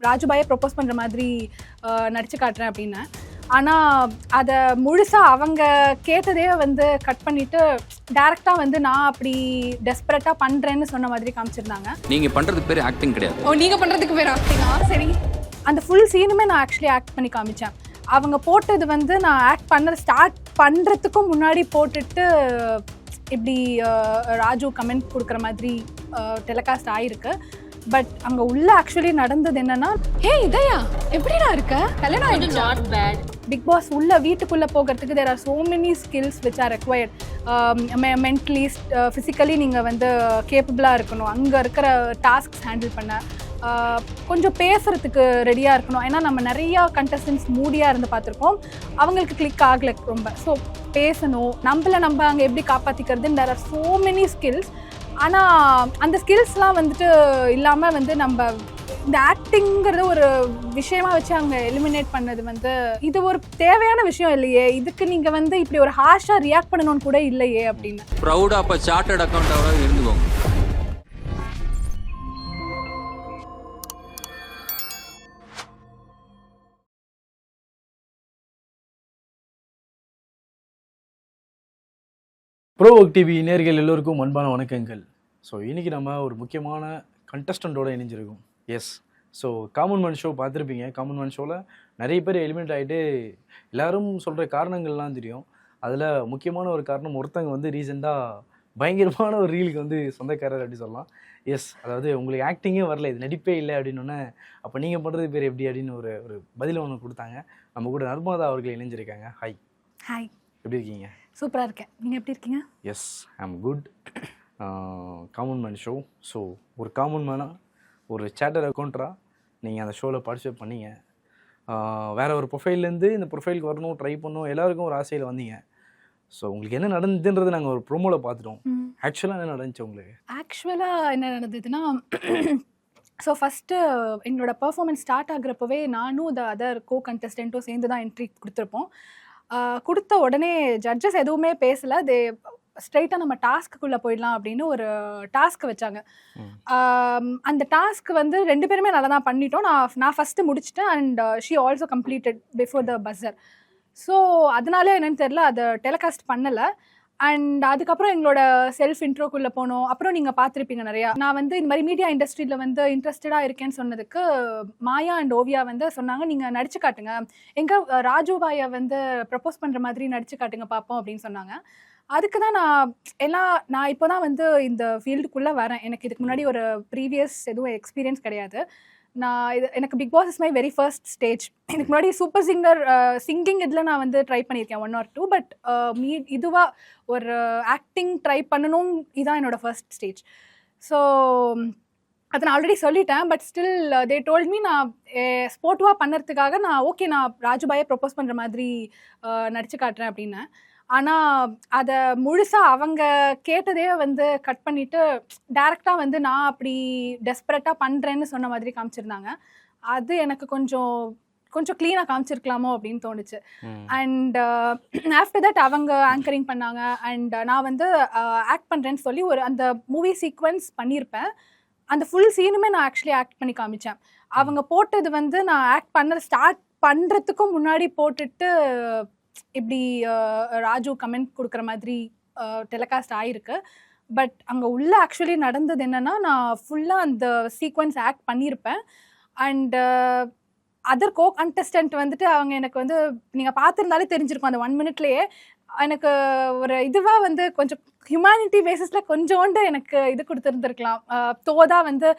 ராஜுபாயை propose பண்ணுற மாதிரி நடிச்சு காட்டுறேன் அப்படின்னு. ஆனால் அதை முழுசாக அவங்க கேட்டதே வந்து கட் பண்ணிவிட்டு டேரெக்டாக வந்து நான் அப்படி டெஸ்பரேட்டாக பண்ணுறேன்னு சொன்ன மாதிரி காமிச்சிருந்தாங்க. நீங்கள் பண்ணுறதுக்கு பேர் ஆக்டிங் கிடையாது. ஓ, நீங்கள் பண்ணுறதுக்கு பேர் ஆக்டிங்கா? சரி. அந்த ஃபுல் சீனுமே நான் ஆக்சுவலி ஆக்ட் பண்ணி காமிச்சேன். அவங்க போட்டது வந்து நான் ஆக்ட் பண்ண ஸ்டார்ட் பண்ணுறதுக்கும் முன்னாடி போட்டுட்டு இப்படி ராஜு கமெண்ட் கொடுக்குற மாதிரி டெலிகாஸ்ட் ஆகிருக்கு. பட் அங்கே உள்ள ஆக்சுவலி நடந்தது என்னன்னா, ஹே இதயா எப்படிடா இருக்க, கல்யாணம் ஆயிடுச்சு, நாட் பேட். பிக் பாஸ் உள்ள வீட்டுக்குள்ளே போகிறதுக்கு there are so many skills which are required. Mentally physically நீங்கள் வந்து கேப்பபிளாக இருக்கணும், அங்கே இருக்கிற டாஸ்க்ஸ் ஹேண்டில் பண்ண கொஞ்சம் பேசுகிறதுக்கு ரெடியாக இருக்கணும். ஏன்னா நம்ம நிறையா கண்டஸ்டன்ஸ் மூடியாக இருந்து பார்த்துருக்கோம், அவங்களுக்கு கிளிக் ஆகலை ரொம்ப. ஸோ பேசணும், நம்ம அங்கே எப்படி காப்பாற்றிக்கிறதுன்னு there are so many skills. ஆனால் அந்த ஸ்கில்ஸ்லாம் வந்துட்டு இல்லாமல் வந்து நம்ம இந்த ஆக்டிங்கிறது ஒரு விஷயமா வச்சு அவங்க எலிமினேட் பண்ணது வந்து இது ஒரு தேவையான விஷயம் இல்லையே, இதுக்கு நீங்கள் வந்து இப்படி ஒரு ஹார்ஷாக ரியாக்ட் பண்ணணும்னு கூட இல்லையே அப்படின்னு. ப்ரௌடாக அப்போ சார்ட்டர்ட் அக்கௌண்ட்டாக இருந்துக்கோங்க. ப்ரோவோக் டிவி நேயர்கள் எல்லோருக்கும் அன்பான வணக்கங்கள். ஸோ இன்றைக்கி நம்ம ஒரு முக்கியமான கண்டஸ்டண்ட்டோடு இணைஞ்சிருக்கோம். Yes, so common man show பார்த்துருப்பீங்க. காமன் மேன் ஷோவில் நிறைய பேர் எலிமினேட் ஆகிட்டு எல்லோரும் சொல்கிற காரணங்கள்லாம் தெரியும். அதில் முக்கியமான ஒரு காரணம், ஒருத்தங்க வந்து ரீசெண்டாக பயங்கரமான ஒரு ரீலுக்கு வந்து சொந்தக்காரர் அப்படி சொல்லலாம். எஸ், அதாவது உங்களுக்கு ஆக்டிங்கே வரல, இது நடிப்பே இல்லை அப்படின்னோடனே அப்போ நீங்கள் பண்ணுறது பேர் எப்படி அப்படின்னு ஒரு பதில் ஒன்று கொடுத்தாங்க. நம்ம கூட நர்மதா அவர்கள் இணைஞ்சிருக்காங்க. ஹாய். ஹாய், எப்படி இருக்கீங்க? சூப்பராக இருக்கேன், நீங்கள் எப்படி இருக்கீங்க? எஸ், ஐ ஆம் good. Common man show. So ஒரு காமன் மேனாக ஒரு சேட்டர் அக்கௌண்ட்டராக நீங்கள் அந்த ஷோவில் பார்ட்டிசிபேட் பண்ணீங்க. வேறு ஒரு ப்ரொஃபைல்லேருந்து இந்த ப்ரொஃபைலுக்கு வரணும், ட்ரை பண்ணணும், எல்லாருக்கும் ஒரு ஆசையில் வந்தீங்க. ஸோ உங்களுக்கு என்ன நடந்ததுன்றது நாங்கள் ஒரு ப்ரோமோவில் பார்த்துட்டோம். ஆக்சுவலாக என்ன நடந்துச்சு உங்களுக்கு? ஆக்சுவலாக என்ன நடந்ததுன்னா, ஸோ ஃபஸ்ட்டு எங்களோட பர்ஃபார்மன்ஸ் ஸ்டார்ட் ஆகுறப்பவே நானும் த அதர் கோ கண்டஸ்டண்ட்டும் சேர்ந்து தான் என்ட்ரி கொடுத்துருப்போம். கொடுத்த உடனே ஜட்ஜஸ் எதுவுமே பேசலை. ஸ்ட்ரைட்டாக நம்ம டாஸ்க்குள்ளே போயிடலாம் அப்படின்னு ஒரு டாஸ்க் வச்சாங்க. அந்த டாஸ்க் வந்து 2 பேருமே நல்லா தான் பண்ணிட்டோம். நான் ஃபஸ்ட்டு முடிச்சிட்டேன் and she also completed before the buzzer. So அதனாலே என்னென்னு தெரில, அதை டெலிகாஸ்ட் பண்ணலை. அண்ட் அதுக்கப்புறம் எங்களோட செல்ஃப் இன்ட்ரோக்குள்ளே போனோம். அப்புறம் நீங்கள் பார்த்துருப்பீங்க நிறையா, நான் வந்து இந்த மாதிரி மீடியா இண்டஸ்ட்ரியில் வந்து இன்ட்ரெஸ்டடாக இருக்கேன்னு சொன்னதுக்கு மாயா அண்ட் ஓவியா வந்து சொன்னாங்க, நீங்கள் நடிச்சு காட்டுங்க, எங்கே ராஜுபாயை வந்து ப்ரப்போஸ் பண்ணுற மாதிரி நடிச்சு காட்டுங்க பார்ப்போம் அப்படின்னு சொன்னாங்க. அதுக்கு தான் நான் இப்போ தான் வந்து இந்த ஃபீல்டுக்குள்ளே வரேன். எனக்கு இதுக்கு முன்னாடி ஒரு ப்ரீவியஸ் எதுவும் எக்ஸ்பீரியன்ஸ் கிடையாது. எனக்கு Bigg Boss is my very first stage. இதுக்கு முன்னாடி சூப்பர் சிங்கர் சிங்கிங் இதில் நான் வந்து ட்ரை பண்ணியிருக்கேன் 1 or 2. பட் இதுவாக ஒரு ஆக்டிங் ட்ரை பண்ணணும், இதுதான் என்னோடய ஃபர்ஸ்ட் ஸ்டேஜ். ஸோ அதை நான் ஆல்ரெடி சொல்லிட்டேன். But still they told me, நான் ஸ்போர்ட்டிவாக பண்ணுறதுக்காக நான் ராஜுபாயை ப்ரொப்போஸ் பண்ணுற மாதிரி நடிச்சு காட்டுறேன் அப்படின்னு. ஆனால் அதை முழுசாக அவங்க கேட்டதே வந்து கட் பண்ணிவிட்டு டேரெக்டாக வந்து நான் அப்படி டெஸ்பரேட்டாக பண்ணுறேன்னு சொன்ன மாதிரி காமிச்சிருந்தாங்க. அது எனக்கு கொஞ்சம் க்ளீனாக காமிச்சிருக்கலாமோ அப்படின்னு தோணுச்சு. அண்ட் ஆஃப்டர் தட் அவங்க ஆங்கரிங் பண்ணாங்க அண்ட் நான் வந்து ஆக்ட் பண்ணுறேன்னு சொல்லி அந்த மூவி சீக்வன்ஸ் பண்ணியிருப்பேன். அந்த ஃபுல் சீனுமே நான் ஆக்சுவலி ஆக்ட் பண்ணி காமிச்சேன். அவங்க போட்டது வந்து நான் ஆக்ட் ஸ்டார்ட் பண்ணுறதுக்கும் முன்னாடி போட்டுட்டு இப்படி ராஜு கமெண்ட் கொடுக்குற மாதிரி டெலிகாஸ்ட் ஆகிருக்கு. பட் அங்கே உள்ள ஆக்சுவலி நடந்தது என்னென்னா, நான் ஃபுல்லாக அந்த சீக்வன்ஸ் ஆக்ட் பண்ணியிருப்பேன். அண்டு அதர் கோ கண்டஸ்டன்ட் வந்துட்டு அவங்க எனக்கு வந்து நீங்கள் பார்த்துருந்தாலே தெரிஞ்சிருக்கும், அந்த 1 minute எனக்கு ஒரு இதுவாக வந்து கொஞ்சம் ஹியூமனிட்டி பேசிஸில் கொஞ்சோண்டு எனக்கு இது கொடுத்துருந்துருக்கலாம். தோதா வந்து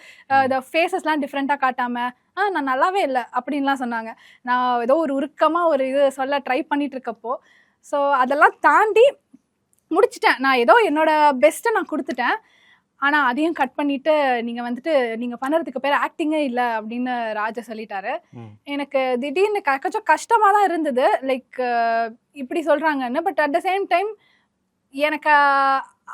இந்த ஃபேஸஸ்லாம் டிஃப்ரெண்ட்டாக காட்டாமல் நான் நல்லாவே இல்லை அப்படின்லாம் சொன்னாங்க. நான் ஏதோ ஒரு உருக்கமாக ஒரு இது சொல்ல ட்ரை பண்ணிட்டு இருக்கப்போ, ஸோ அதெல்லாம் தாண்டி முடிச்சிட்டேன். நான் ஏதோ என்னோடய பெஸ்ட்டை நான் கொடுத்துட்டேன். ஆனால் அதையும் கட் பண்ணிவிட்டு நீங்கள் பண்ணுறதுக்கு பேர் ஆக்டிங்கே இல்லை அப்படின்னு ராஜா சொல்லிட்டாரு. எனக்கு திடீர்னு கொஞ்சம் கஷ்டமாக தான் இருந்தது, லைக் இப்படி சொல்கிறாங்கன்னு. But at the same time எனக்கு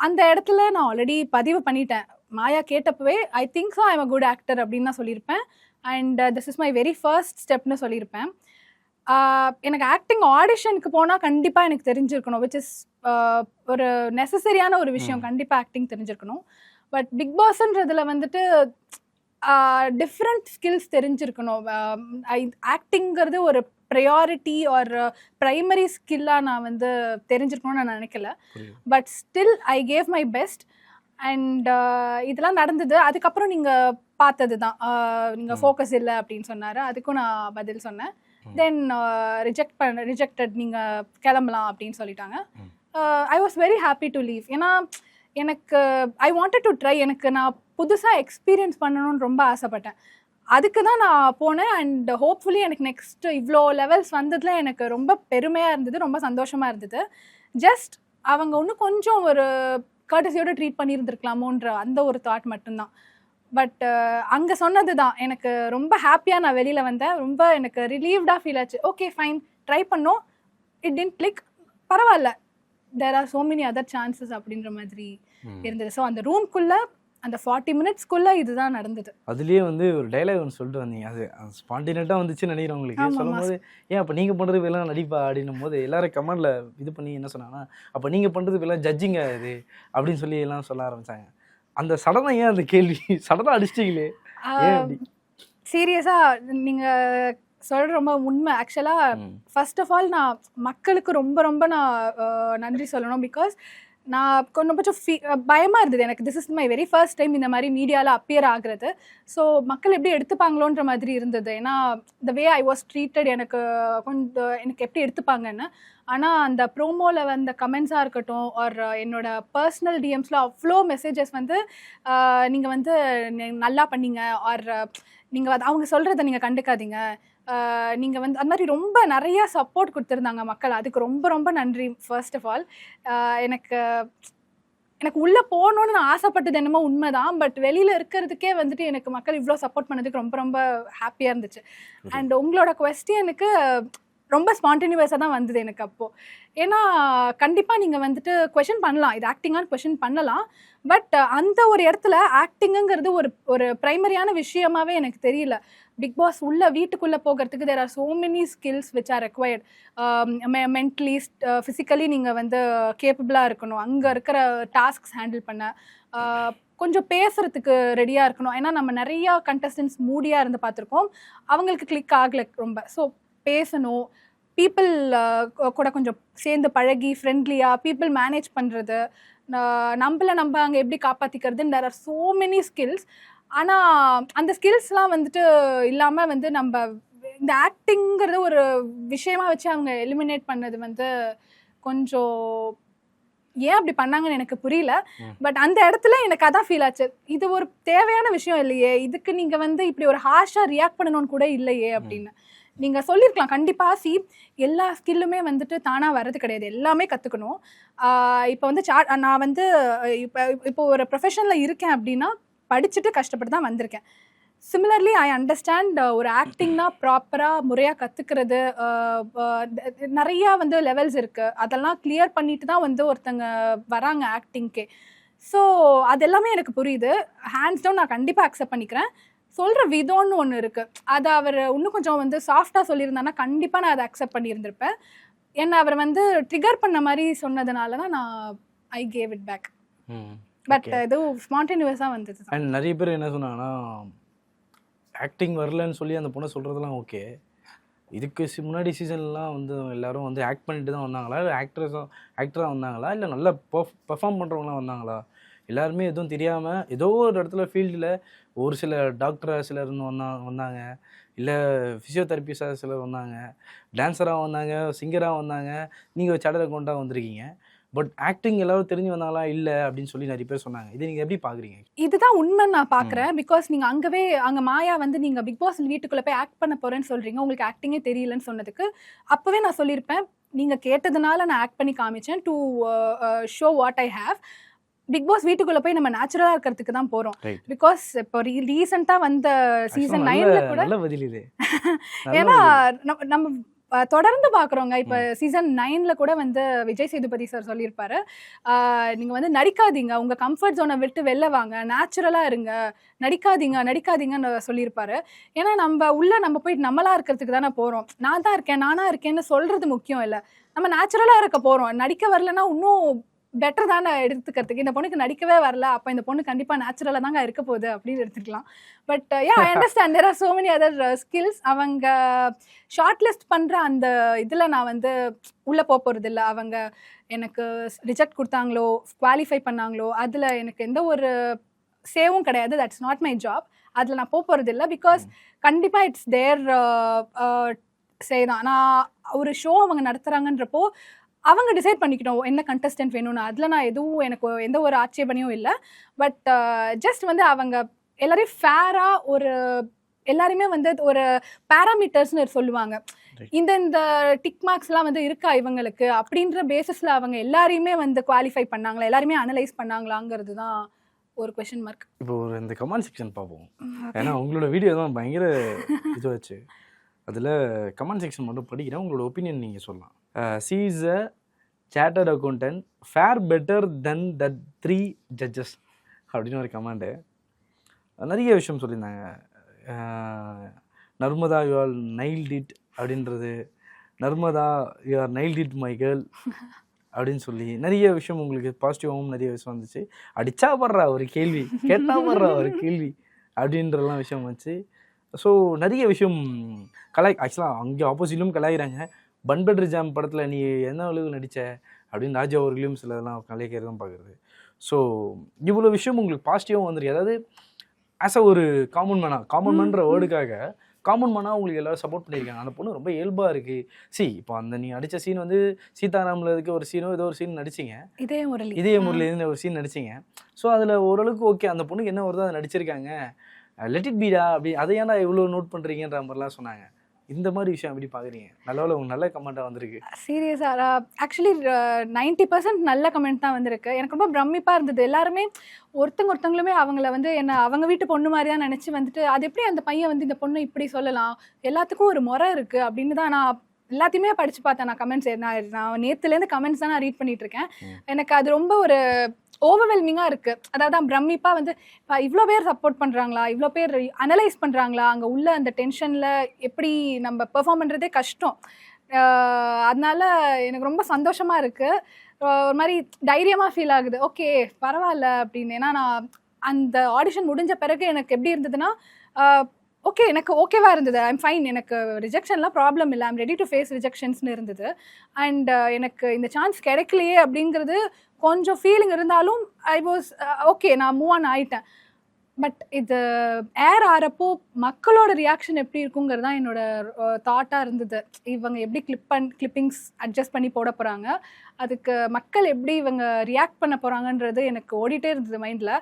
அந்த இடத்துல நான் ஆல்ரெடி பதிவு பண்ணிட்டேன். மாயா கேட்டப்பவே I think so I am a good actor அப்படின்னு நான் சொல்லியிருப்பேன். And this is my very first ஸ்டெப்னு சொல்லியிருப்பேன். எனக்கு ஆக்டிங் ஆடிஷனுக்கு போனால் கண்டிப்பாக எனக்கு தெரிஞ்சிருக்கணும், விச் இஸ் ஒரு நெசசரியான ஒரு விஷயம். கண்டிப்பாக ஆக்டிங் தெரிஞ்சிருக்கணும். பட் பிக் பாஸ்ன்றதுல வந்துட்டு டிஃப்ரெண்ட் ஸ்கில்ஸ் தெரிஞ்சிருக்கணும். ஆக்டிங்கிறது ஒரு ப்ரையாரிட்டி ஆர் ப்ரைமரி ஸ்கில்லாக நான் வந்து தெரிஞ்சிருக்கணும்னு நான் நினைக்கல. But still I gave my best. And இதெல்லாம் நடந்தது. அதுக்கப்புறம் நீங்கள் பார்த்தது தான், நீங்கள் ஃபோக்கஸ் இல்லை அப்படின்னு சொன்னார். அதுக்கும் நான் பதில் சொன்னேன். தென் ரிஜெக்டட், நீங்கள் கிளம்பலாம் அப்படின்னு சொல்லிட்டாங்க. I was very happy to leave. ஏன்னா எனக்கு ஐ வாண்டட் டு ட்ரை. எனக்கு நான் புதுசாக எக்ஸ்பீரியன்ஸ் பண்ணணும்னு ரொம்ப ஆசைப்பட்டேன். அதுக்கு தான் நான் போனேன். அண்ட் ஹோப்ஃபுல்லி எனக்கு நெக்ஸ்ட் இவ்வளோ லெவல்ஸ் வந்ததில் எனக்கு ரொம்ப பெருமையாக இருந்தது, ரொம்ப சந்தோஷமாக இருந்தது. ஜஸ்ட் அவங்க இன்னும் கொஞ்சம் ஒரு கர்டசியோடு ட்ரீட் பண்ணியிருந்துருக்கலாமோன்ற அந்த ஒரு தாட் மட்டும்தான். பட் அங்கே சொன்னது தான் எனக்கு ரொம்ப ஹாப்பியாக நான் வெளியில் வந்தேன். ரொம்ப எனக்கு ரிலீவ்டாக ஃபீல் ஆச்சு. ஓகே ஃபைன், ட்ரை பண்ணோம், இட் டின்ட் கிளிக், பரவாயில்ல, there are so many other chances அப்படின்ற மாதிரி இருந்தது. ஸோ அந்த ரூம்குள்ளே அந்த 40 மினிட்ஸ்க்குள்ளே இதுதான் நடந்தது. அதுலேயே வந்து ஒரு டைலாக் ஒன்று சொல்லிட்டு வந்தீங்க, அது ஸ்பான்டினேட்டாக வந்துச்சுன்னு நினைக்கிறேன் உங்களுக்கு. சொல்லும் போது ஏன் அப்போ நீங்கள் பண்ணுறது எல்லாம் நடிப்பா அப்படின்னும் போது எல்லாரும் கமெண்டில் இது பண்ணி என்ன சொன்னாங்கன்னா, அப்போ நீங்கள் பண்ணுறது எல்லாம் ஜட்ஜிங்க இது அப்படின்னு சொல்லி எல்லாம் சொல்ல ஆரம்பித்தாங்க. அந்த சடனாக ஏன் அந்த கேள்வி சடனாக அடிச்சிட்டிங்களே ஏன் அப்படி? சீரியஸாக நீங்கள் சொல்கிற ரொம்ப உண்மை. ஆக்சுவலாக ஃபர்ஸ்ட் ஆஃப் ஆல் நான் மக்களுக்கு ரொம்ப ரொம்ப நான் நன்றி சொல்லணும். பிகாஸ் நான் கொஞ்சம் பயமாக இருந்தது எனக்கு. This is my very first time இந்த மாதிரி மீடியாவில் அப்பியர் ஆகுறது. ஸோ மக்கள் எப்படி எடுத்துப்பாங்களோன்ற மாதிரி இருந்தது. ஏன்னா த வே ஐ வாஸ் ட்ரீட்டட் எனக்கு கொஞ்சம் எனக்கு எப்படி எடுத்துப்பாங்கன்னு. ஆனால் அந்த ப்ரோமோவில் வந்த கமெண்ட்ஸாக இருக்கட்டும் ஆர் என்னோட பர்சனல் டிஎம்ஸில் அவ்வளோ மெசேஜஸ் வந்து நீங்கள் வந்து நல்லா பண்ணீங்க ஆர் நீங்கள் அவங்க சொல்கிறத நீங்கள் கண்டுக்காதீங்க, நீங்கள் வந்து அந்த மாதிரி ரொம்ப நிறையா சப்போர்ட் கொடுத்துருந்தாங்க மக்கள். அதுக்கு ரொம்ப ரொம்ப நன்றி. ஃபர்ஸ்ட் ஆஃப் ஆல் எனக்கு உள்ளே போகணுன்னு நான் ஆசைப்பட்டது என்னமோ உண்மைதான். பட் வெளியில் இருக்கிறதுக்கே வந்துட்டு எனக்கு மக்கள் இவ்வளோ சப்போர்ட் பண்ணதுக்கு ரொம்ப ரொம்ப ஹாப்பியாக இருந்துச்சு. அண்ட் உங்களோட குவெஸ்டியனுக்கு ரொம்ப ஸ்பான்டேனியஸாக தான் வந்தது எனக்கு அப்போது. ஏன்னா கண்டிப்பாக நீங்கள் வந்துட்டு கொஷின் பண்ணலாம், இது ஆக்டிங்கான கொஷின் பண்ணலாம். பட் அந்த ஒரு இடத்துல ஆக்டிங்குங்கிறது ஒரு ப்ரைமரியான விஷயமாவே எனக்கு தெரியல. பிக் பாஸ் உள்ள வீட்டுக்குள்ளே போகிறதுக்கு there are so many skills which are required. Mentally physically நீங்கள் வந்து கேப்பபிளாக இருக்கணும், அங்கே இருக்கிற டாஸ்க்ஸ் ஹேண்டில் பண்ண, கொஞ்சம் பேசுகிறதுக்கு ரெடியாக இருக்கணும். ஏன்னா நம்ம நிறையா கண்டஸ்டன்ஸ் மூடியாக இருந்து பார்த்துருக்கோம், அவங்களுக்கு கிளிக் ஆகலை ரொம்ப. ஸோ பேசணும், பீப்புள் கூட கொஞ்சம் சேர்ந்து பழகி ஃப்ரெண்ட்லியாக பீப்புள் மேனேஜ் பண்ணுறது, நம்மளை நம்ம அங்கே எப்படி காப்பாற்றிக்கிறதுன்னு there are so many skills. ஆனால் அந்த ஸ்கில்ஸ்லாம் வந்துட்டு இல்லாமல் வந்து நம்ம இந்த ஆக்டிங்கிறது ஒரு விஷயமா வச்சு அவங்க எலிமினேட் பண்ணது வந்து கொஞ்சம் ஏன் அப்படி பண்ணாங்கன்னு எனக்கு புரியல. பட் அந்த இடத்துல எனக்கு அதான் ஃபீல் ஆச்சு, இது ஒரு தேவையான விஷயம் இல்லையே, இதுக்கு நீங்கள் வந்து இப்படி ஒரு ஹார்ஷாக ரியாக்ட் பண்ணணும்னு கூட இல்லையே அப்படின்னு நீங்கள் சொல்லியிருக்கலாம். கண்டிப்பாக எல்லா ஸ்கில்லுமே வந்துட்டு தானாக வர்றது கிடையாது, எல்லாமே கற்றுக்கணும். இப்போ வந்து நான் வந்து இப்போ ஒரு ப்ரொஃபஷனில் இருக்கேன் அப்படின்னா படிச்சுட்டு கஷ்டப்பட்டு தான் வந்திருக்கேன். சிமிலர்லி ஐ அண்டர்ஸ்டாண்ட் ஒரு ஆக்டிங்னா ப்ராப்பராக முறையாக கற்றுக்கிறது நிறையா வந்து லெவல்ஸ் இருக்குது. அதெல்லாம் கிளியர் பண்ணிட்டு தான் வந்து ஒருத்தங்க வராங்க ஆக்டிங்க்கே. ஸோ அது எல்லாமே எனக்கு புரியுது. ஹேண்ட்ஸ் டவுன் நான் கண்டிப்பாக அக்செப்ட் பண்ணிக்கிறேன். சொல்கிற விதம்னு ஒன்று இருக்குது, அதை அவர் இன்னும் கொஞ்சம் வந்து சாஃப்டாக சொல்லியிருந்தானா கண்டிப்பாக நான் அதை அக்செப்ட் பண்ணியிருந்திருப்பேன். ஏன்னா அவர் வந்து ட்ரிகர் பண்ண மாதிரி சொன்னதுனால தான் நான் I gave it back. But இது ஸ்பான்டேனியஸாக வந்தது. அண்ட் நிறைய பேர் என்ன சொன்னாங்கன்னா, ஆக்டிங் வரலன்னு சொல்லி அந்த பொண்ணை சொல்கிறதுலாம் ஓகே, இதுக்கு முன்னாடி சீசன்லாம் வந்து எல்லோரும் வந்து ஆக்ட் பண்ணிட்டு தான் வந்தாங்களா, இல்லை ஆக்டராக வந்தாங்களா, இல்லை நல்லா பெர்ஃபார்ம் பண்ணுறவங்களாம் வந்தாங்களா? எல்லாருமே எதுவும் தெரியாமல் ஏதோ ஒரு இடத்துல ஃபீல்டில் ஒரு சில டாக்டராக சிலர் வந்தாங்க, இல்லை ஃபிசியோதெரபிஸ்டாக சிலர் வந்தாங்க, டான்ஸராக வந்தாங்க, சிங்கராக வந்தாங்க, நீங்கள் சார்ட்டர்ட் அக்கௌண்ட்டாக வந்திருக்கீங்க. பட் ஆக்டிங் எல்லாரும் தெரிஞ்சு வந்தாங்களா இல்லை அப்படின்னு சொல்லி நிறைய பேர் சொன்னாங்க. இதை நீங்கள் எப்படி பார்க்குறீங்க? இதுதான் உண்மை நான் பார்க்குறேன். பிகாஸ் நீங்கள் அங்கே மாயா வந்து நீங்கள் பிக் பாஸ் வீட்டுக்குள்ளே போய் ஆக்ட் பண்ண போகிறேன்னு சொல்கிறீங்க, உங்களுக்கு ஆக்டிங்கே தெரியலன்னு சொன்னதுக்கு அப்போவே நான் சொல்லியிருப்பேன், நீங்கள் கேட்டதுனால நான் ஆக்ட் பண்ணி காமிச்சேன் to show what I have. Bigg Boss வீட்டுக்குள்ளே போய் நம்ம நேச்சுரலாக இருக்கிறதுக்கு தான் போகிறோம். பிகாஸ் இப்போ ரீசெண்டாக வந்த சீசன் 9ல் கூட ஏன்னா நம்ம தொடர்ந்து பார்க்குறோங்க. இப்போ சீசன் 9ல் கூட வந்து விஜய் சேதுபதி சார் சொல்லியிருப்பாரு, நீங்கள் வந்து நடிக்காதீங்க, உங்கள் கம்ஃபர்ட் ஜோனை விட்டு வெளில வாங்க, நேச்சுரலாக இருங்க, நடிக்காதீங்கன்னு சொல்லியிருப்பாரு. ஏன்னா நம்ம போய் நம்மளாக இருக்கிறதுக்கு தானே போகிறோம். நானாக இருக்கேன்னு சொல்கிறது முக்கியம் இல்லை, நம்ம நேச்சுரலாக இருக்க போகிறோம். நடிக்க வரலன்னா இன்னும் பெட்டர் தானே எடுத்துக்கிறதுக்கு. இந்த பொண்ணுக்கு நடிக்கவே வரல, அப்போ இந்த பொண்ணு கண்டிப்பாக நேச்சுரலாக தாங்க இருக்க போகுது அப்படின்னு எடுத்துக்கலாம். But I understand there are so many other skills. அவங்க ஷார்ட் லிஸ்ட் பண்ணுற அந்த இதில் நான் வந்து உள்ளே போகிறது இல்லை. அவங்க எனக்கு ரிஜெக்ட் கொடுத்தாங்களோ குவாலிஃபை பண்ணாங்களோ அதில் எனக்கு எந்த ஒரு சேவும் கிடையாது. That's not my job. அதில் நான் போகிறது இல்லை. பிகாஸ் கண்டிப்பாக இட்ஸ் தேர் தான். நான் ஒரு ஷோ அவங்க நடத்துகிறாங்கன்றப்போ அவங்க டிசைட் பண்ணிக்கணும் என்ன கண்டஸ்டன்ட் வேணும்னு. அதில் நான் எதுவும் எனக்கு எந்த ஒரு ஆட்சேபனையும் இல்லை. பட் ஜஸ்ட் வந்து அவங்க எல்லாரையும் ஃபேராக ஒரு எல்லாருமே வந்து ஒரு பேராமீட்டர்ஸ்னு சொல்லுவாங்க. இந்த டிக் மார்க்ஸ்லாம் வந்து இருக்கா இவங்களுக்கு அப்படின்ற பேசிஸில் அவங்க எல்லாரையுமே வந்து குவாலிஃபை பண்ணாங்களா, எல்லாருமே அனலைஸ் பண்ணாங்களாங்கிறது தான் ஒரு கொஷின் மார்க். இப்போ ஒரு இந்த கமெண்ட் செக்ஷன் பார்ப்போம். ஏன்னா உங்களோட வீடியோ தான் பயங்கர இதுவாச்சு. அதில் கமெண்ட் செக்ஷன் மட்டும் படிக்கிறேன், உங்களோட ஒப்பீனியன் நீங்கள் சொல்லலாம். She is a chartered accountant far better than that 3 judges அப்படின்னு ஒரு கமெண்ட்டு. நிறைய விஷயம் சொல்லியிருந்தாங்க. Narmada you are nailed it அப்படின்றது, Narmada you are nailed it my girl அப்படின்னு சொல்லி நிறைய விஷயம் உங்களுக்கு பாசிட்டிவாகவும் நிறைய விஷயம் வந்துச்சு. அடிச்சா படுறா ஒரு கேள்வி, கேட்டா படுறா ஒரு கேள்வி அப்படின்றலாம் விஷயம் வந்துச்சு. ஸோ நிறைய விஷயம் ஆக்சுவலாக அங்கே ஆப்போசிட்லும் கலாய்கிறாங்க. பன்பெட்ரு ஜாம் படத்தில் நீ என்ன அளவு நடித்த அப்படின்னு ராஜா அவர்களையும் சில இதெல்லாம் கலாய்க்கிறது தான் பார்க்குறது. ஸோ இவ்வளோ விஷயம் உங்களுக்கு பாசிட்டிவாகவும் வந்துருக்கு. அதாவது ஆஸ் அ ஒரு காமன் மேன்ற வேர்டுக்காக காமன் மேனாக உங்களுக்கு எல்லோரும் சப்போர்ட் பண்ணியிருக்காங்க. அந்த பொண்ணு ரொம்ப இயல்பாக இருக்குது. இப்போ அந்த நீங்கள் நடித்த சீன் வந்து சீதாராமில் இருக்க ஒரு சீனோ ஏதோ ஒரு சீன் நடிச்சிங்க, இதே முறையில் ஒரு சீன் நடிச்சிங்க. ஸோ அதில் ஓரளவுக்கு ஓகே, அந்த பொண்ணுக்கு என்ன வருதோ அதை நடிச்சிருக்காங்க, லெட் இட் பீடா அப்படி அதை ஏன்டா இவ்வளோ நோட் பண்ணுறீங்கன்ற மாதிரிலாம் சொன்னாங்க. இந்த மாதிரி விஷயம் எப்படி பார்க்குறீங்க? நல்ல உங்க நல்ல கமெண்ட்டாக வந்திருக்கு. சீரியஸாக ஆக்சுவலி 90% நல்ல கமெண்ட் தான் வந்திருக்கு. எனக்கு ரொம்ப பிரமிப்பாக இருந்தது. எல்லாருமே ஒருத்தங்களுமே அவங்கள வந்து என்ன அவங்க வீட்டு பொண்ணு மாதிரி தான் நினச்சி வந்துட்டு, அது எப்படி அந்த பையன் வந்து இந்த பொண்ணு இப்படி சொல்லலாம், எல்லாத்துக்கும் ஒரு முறை இருக்குது அப்படின்னு தான் நான் எல்லாத்தையுமே படித்து பார்த்தேன். நான் கமெண்ட்ஸ் நான் நேற்றுலேருந்து கமெண்ட்ஸ் தான் நான் ரீட் பண்ணிட்டு இருக்கேன். எனக்கு அது ரொம்ப ஒரு ஓவர்வெல்மிங்காக இருக்குது. அதாவது பிரமிப்பாக வந்து இவ்வளோ பேர் சப்போர்ட் பண்ணுறாங்களா, இவ்வளோ பேர் அனலைஸ் பண்ணுறாங்களா, அங்கே உள்ள அந்த டென்ஷனில் எப்படி நம்ம பெர்ஃபார்ம் பண்ணுறதே கஷ்டம். அதனால எனக்கு ரொம்ப சந்தோஷமாக இருக்குது. ஒரு மாதிரி தைரியமாக ஃபீல் ஆகுது. ஓகே பரவாயில்ல அப்படின்னு. ஏன்னா நான் அந்த ஆடிஷன் முடிஞ்ச பிறகு எனக்கு எப்படி இருந்ததுன்னா, ஓகே எனக்கு ஓகேவாக இருந்தது. ஐம் ஃபைன், எனக்கு ரிஜெக்ஷன்லாம் ப்ராப்ளம் இல்லை, ஐம் ரெடி டு ஃபேஸ் ரிஜெக்ஷன்ஸ்னு இருந்தது. அண்ட் எனக்கு இந்த சான்ஸ் கிடைக்கலையே அப்படிங்கிறது கொஞ்சம் ஃபீலிங் இருந்தாலும் ஐ வாஸ் ஓகே, நான் மூவ் ஆன் ஆகிட்டேன். பட் இது ஏர் ஆகிறப்போ மக்களோட ரியாக்ஷன் எப்படி இருக்குங்கிறது தான் என்னோட தாட்டாக இருந்தது. இவங்க எப்படி கிளிப்பிங்ஸ் அட்ஜஸ்ட் பண்ணி போட போகிறாங்க, அதுக்கு மக்கள் எப்படி இவங்க ரியாக்ட் பண்ண போகிறாங்கன்றது எனக்கு ஓடிட்டே இருந்தது மைண்டில்.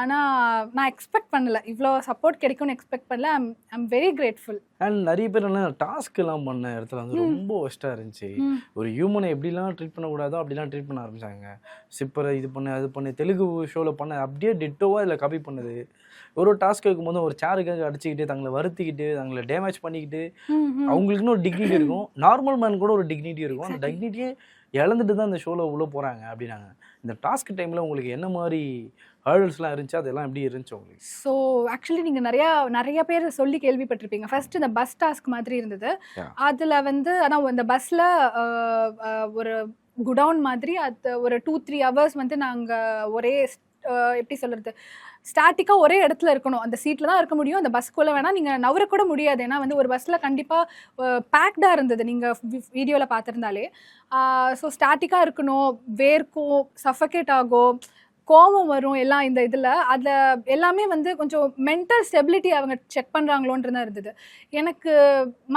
ஆனால் நான் எக்ஸ்பெக்ட் பண்ணலை, இவ்வளோ சப்போர்ட் கிடைக்கும்னு எக்ஸ்பெக்ட் பண்ணல. I'm very grateful. அண்ட் நிறைய பேர் என்ன டாஸ்க் எல்லாம் பண்ண இடத்துல வந்து ரொம்ப ஒஸ்ட்டாக இருந்துச்சு. ஒரு ஹியூமனை எப்படிலாம் ட்ரீட் பண்ணக்கூடாதோ அப்படிலாம் ட்ரீட் பண்ண ஆரம்பிச்சாங்க. சிப்பரை இது பண்ணு அது பண்ணு, தெலுங்கு ஷோவில் பண்ண அப்படியே டிட்டோவாக இதில் காப்பி பண்ணுது. ஒரு டாஸ்க் வைக்கும்போது ஒரு சேருக்காக அடிச்சுக்கிட்டு தங்களை வருத்திக்கிட்டு தங்களை டேமேஜ் பண்ணிக்கிட்டு அவங்களுக்குன்னு ஒரு டிக்னிட்டி இருக்கும். நார்மல் மேன் கூட ஒரு டிக்னிட்டி இருக்கும். அந்த டிக்னிட்டியே இழந்துட்டு தான் இந்த ஷோவில் உள்ளே போகிறாங்க அப்படின்னாங்க. இந்த டாஸ்க் டைமில் உங்களுக்கு என்ன மாதிரி ஹர்டல்ஸ்லாம் இருந்துச்சு, அதெல்லாம் எப்படி இருந்துச்சு உங்களுக்கு? ஸோ ஆக்சுவலி நீங்கள் நிறைய பேர் சொல்லி கேள்விப்பட்டிருப்பீங்க. ஃபர்ஸ்ட் இந்த பஸ் டாஸ்க் மாதிரி இருந்தது. அதில் வந்து அதான் இந்த பஸ்ஸில் ஒரு குடவுன் மாதிரி அது ஒரு 2-3 ஹவர்ஸ் வந்து நாங்கள் ஒரே எப்படி சொல்கிறது, ஸ்டாட்டிக்காக ஒரே இடத்துல இருக்கணும். அந்த சீட்டில் தான் இருக்க முடியும். அந்த பஸ்க்குள்ளே வேணால் நீங்கள் நவரக்கூட முடியாது. ஏன்னா வந்து ஒரு பஸ்ஸில் கண்டிப்பாக பேக்டாக இருந்தது, நீங்கள் வீடியோவில் பார்த்துருந்தாலே. ஸோ ஸ்டாட்டிக்காக இருக்கணும், வேர்க்கும், சஃபகேட் ஆகும், கோபம் வரும் எல்லாம் இந்த இதில். அதில் எல்லாமே வந்து கொஞ்சம் மென்டல் ஸ்டெபிலிட்டி அவங்க செக் பண்ணுறாங்களோன்றது தான் இருந்தது. எனக்கு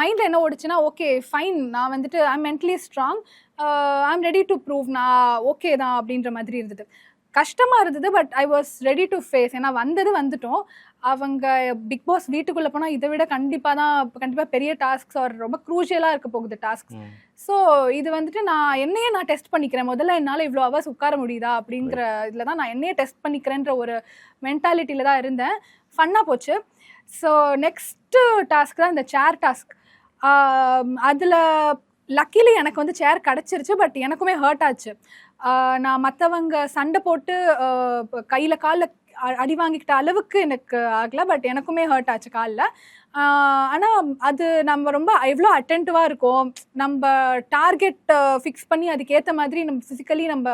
மைண்டில் என்ன ஓடிச்சுன்னா, ஓகே ஃபைன், நான் வந்துட்டு I am mentally strong, I am ready to prove, நான் ஓகே தான் அப்படின்ற மாதிரி இருந்தது. கஷ்டமாக இருந்தது, but I was ready to face. ஏன்னா வந்துட்டோம். அவங்க பிக் பாஸ் வீட்டுக்குள்ளே போனால் இதை விட கண்டிப்பாக பெரிய டாஸ்க்ஸ் ஒரு ரொம்ப க்ரூஷியலாக இருக்க போகுது டாஸ்க்ஸ். ஸோ இது வந்துட்டு நான் டெஸ்ட் பண்ணிக்கிறேன். முதல்ல என்னால் இவ்வளோ ஹவர்ஸ் உட்கார முடியுதா அப்படிங்கிற இதில் தான் நான் என்னையே டெஸ்ட் பண்ணிக்கிறேன்ற ஒரு மென்டாலிட்டியில் தான் இருந்தேன். ஃபன்னாக போச்சு. ஸோ நெக்ஸ்ட்டு டாஸ்க் தான் இந்த சேர் டாஸ்க். அதில் லக்கிலி எனக்கு வந்து சேர் கிடச்சிருச்சு, பட் எனக்குமே ஹர்ட் ஆச்சு. நான் மற்றவங்க சண்டை போட்டு கையில் காலில் அடி வாங்கிக்கிட்ட அளவுக்கு எனக்கு ஆகலை, பட் எனக்குமே ஹர்ட் ஆச்சு காலில். ஆனால் அது நம்ம ரொம்ப எவ்வளோ அட்டென்டிவாக இருக்கோம், நம்ம டார்கெட் ஃபிக்ஸ் பண்ணி அதுக்கேற்ற மாதிரி நம்ம ஃபிசிக்கலி நம்ம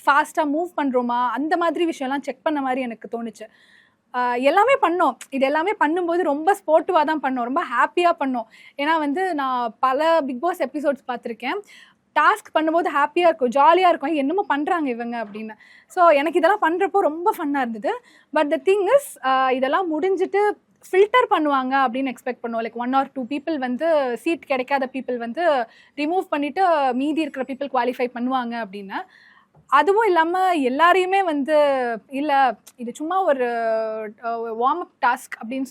ஃபாஸ்ட்டாக மூவ் பண்ணுறோமா அந்த மாதிரி விஷயம்லாம் செக் பண்ண மாதிரி எனக்கு தோணுச்சு. எல்லாமே பண்ணோம். இது எல்லாமே பண்ணும்போது ரொம்ப ஸ்போர்ட்டிவாக தான் பண்ணோம். ரொம்ப ஹாப்பியாக பண்ணோம். ஏன்னா வந்து நான் பல பிக் பாஸ் எபிசோட்ஸ் பார்த்துருக்கேன். டாஸ்க் பண்ணும்போது ஹாப்பியாக இருக்கும், ஜாலியாக இருக்கும், என்னமோ பண்ணுறாங்க இவங்க அப்படின்னு. ஸோ எனக்கு இதெல்லாம் பண்ணுறப்போ ரொம்ப ஃபன்னாக இருந்தது. பட் த திங் இஸ் இதெல்லாம் முடிஞ்சிட்டு ஃபில்டர் பண்ணுவாங்க அப்படின்னு எக்ஸ்பெக்ட் பண்ணுவோம். லைக் 1 or 2 பீப்புள் வந்து சீட் கிடைக்காத பீப்புள் வந்து ரிமூவ் பண்ணிவிட்டு மீதி இருக்கிற பீப்புள் குவாலிஃபை பண்ணுவாங்க அப்படின்னு. அதுவும் இல்லாமல் எல்லாரையுமே வந்து இல்லை இது சும்மா ஒரு வார்ம் அப் டாஸ்க் அப்படின்னு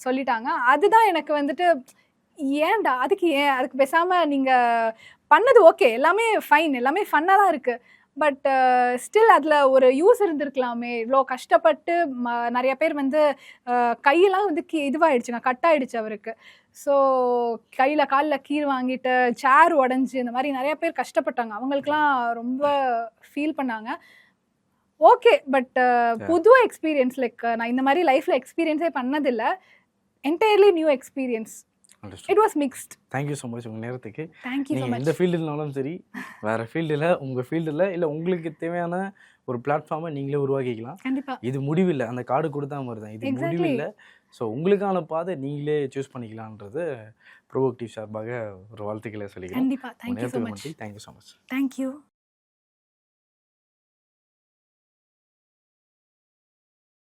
சொல்லிட்டாங்க. அதுதான் எனக்கு வந்துட்டு ஏன்டா அதுக்கு பேசாமல் நீங்கள் பண்ணது ஓகே, எல்லாமே ஃபைன், எல்லாமே ஃபன்னாக தான் இருக்குது. பட் ஸ்டில் அதில் ஒரு யூஸ் இருந்திருக்கலாமே. இவ்வளோ கஷ்டப்பட்டு நிறைய பேர் வந்து கையெல்லாம் வந்து இதுவாகிடுச்சுங்க, கட் ஆகிடுச்சு அவருக்கு. ஸோ கையில் காலில் கீறு வாங்கிட்டு சேர் உடஞ்சி இந்த மாதிரி நிறைய பேர் கஷ்டப்பட்டாங்க. அவங்களுக்குலாம் ரொம்ப ஃபீல் பண்ணாங்க. ஓகே, பட் புது எக்ஸ்பீரியன்ஸ். லைக் நான் இந்த மாதிரி லைஃப்பில் எக்ஸ்பீரியன்ஸே பண்ணதில்லை. Entirely new experience. It was mixed. Thank you so much உங்கள் நேரத்துக்கு. தேங்க்யூ ஸோ நீங்கள் மச். எந்த ஃபீல்டுனாலும் சரி, வேறு ஃபீல்டில் உங்கள் ஃபீல்டில் இல்லை உங்களுக்கு தேவையான ஒரு பிளாட்ஃபார்மை நீங்களே உருவாக்கிக்கலாம். கண்டிப்பாக. இது முடிவில்லை, அந்த கார்டு கொடுத்தா மாதிரி தான், இது முடிவில்லை. ஸோ உங்களுக்கான பாதை நீங்களே சூஸ் பண்ணிக்கலான்றது ப்ரோவோக்டிவ் சார்பாக ஒரு வாழ்த்துக்களை சொல்லிக்கிறேன். கண்டிப்பாக. Thank you so much. Thank you so much. Thank you.